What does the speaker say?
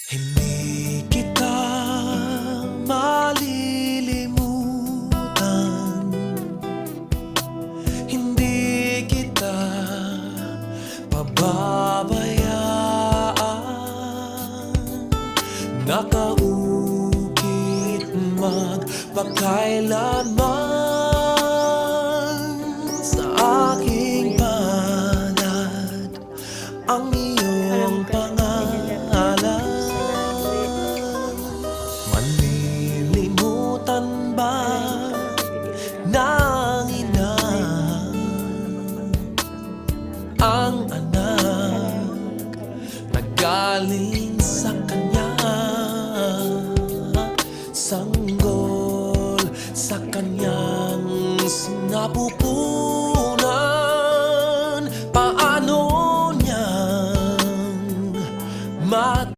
Hindi kita malilimutan, hindi kita pababayaan. Nakaukit magpakailanman sa aking palad ang iyong pangalan. Malilimutan ba ng ina ang anak na galing sa